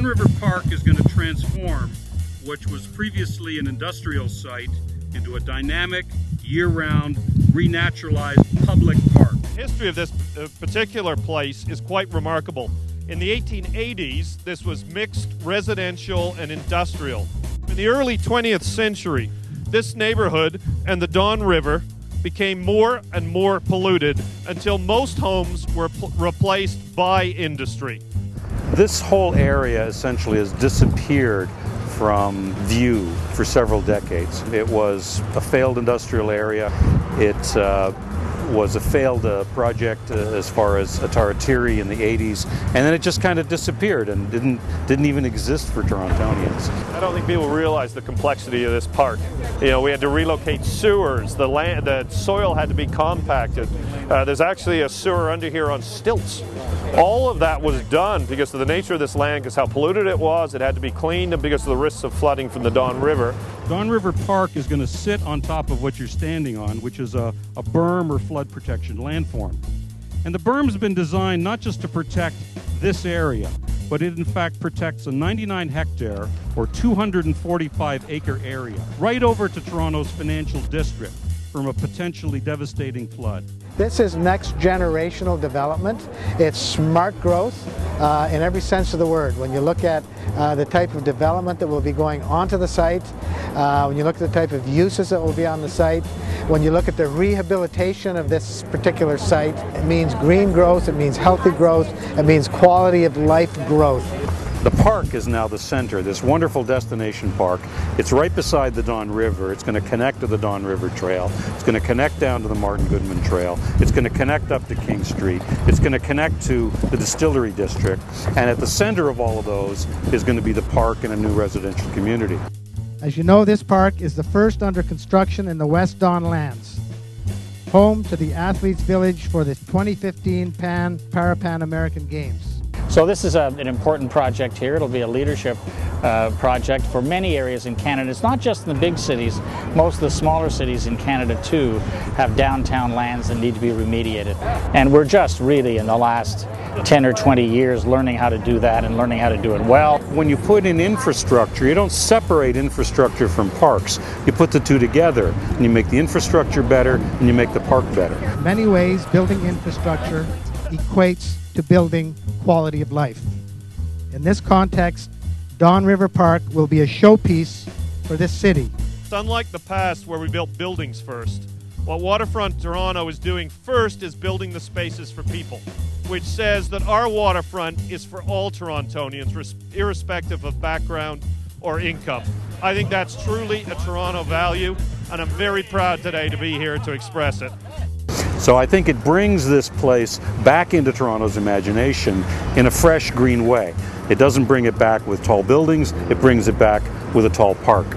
Don River Park is going to transform which was previously an industrial site into a dynamic, year-round, renaturalized public park. The history of this particular place is quite remarkable. In the 1880s, this was mixed residential and industrial. In the early 20th century, this neighborhood and the Don River became more and more polluted until most homes were replaced by industry. This whole area essentially has disappeared from view for several decades. It was a failed industrial area. It was a failed project as far as Ataratiri in the 80s, and then it just kind of disappeared and didn't even exist for Torontonians. I don't think people realize the complexity of this park. You know, we had to relocate sewers, the soil had to be compacted. There's actually a sewer under here on stilts. All of that was done because of the nature of this land, because how polluted it was. It had to be cleaned, and because of the risks of flooding from the Don River. Don River Park is going to sit on top of what you're standing on, which is a berm or flood protection landform. And the berm's been designed not just to protect this area, but it in fact protects a 99 hectare or 245 acre area right over to Toronto's financial district from a potentially devastating flood. This is next generational development. It's smart growth in every sense of the word. When you look at the type of development that will be going onto the site, when you look at the type of uses that will be on the site, when you look at the rehabilitation of this particular site, it means green growth, it means healthy growth, it means quality of life growth. The park is now the center, this wonderful destination park. It's right beside the Don River. It's going to connect to the Don River Trail. It's going to connect down to the Martin Goodman Trail. It's going to connect up to King Street. It's going to connect to the Distillery District. And at the center of all of those is going to be the park and a new residential community. As you know, this park is the first under construction in the West Don lands, home to the Athletes Village for the 2015 Para-Pan American Games. So this is an important project here. It'll be a leadership project for many areas in Canada. It's not just in the big cities. Most of the smaller cities in Canada too have downtown lands that need to be remediated. And we're just really in the last 10 or 20 years learning how to do that and learning how to do it well. When you put in infrastructure, you don't separate infrastructure from parks. You put the two together and you make the infrastructure better and you make the park better. In many ways, building infrastructure equates to building quality of life. In this context, Don River Park will be a showpiece for this city. It's unlike the past where we built buildings first. What Waterfront Toronto is doing first is building the spaces for people, which says that our waterfront is for all Torontonians, irrespective of background or income. I think that's truly a Toronto value, and I'm very proud today to be here to express it. So I think it brings this place back into Toronto's imagination in a fresh, green way. It doesn't bring it back with tall buildings, it brings it back with a tall park.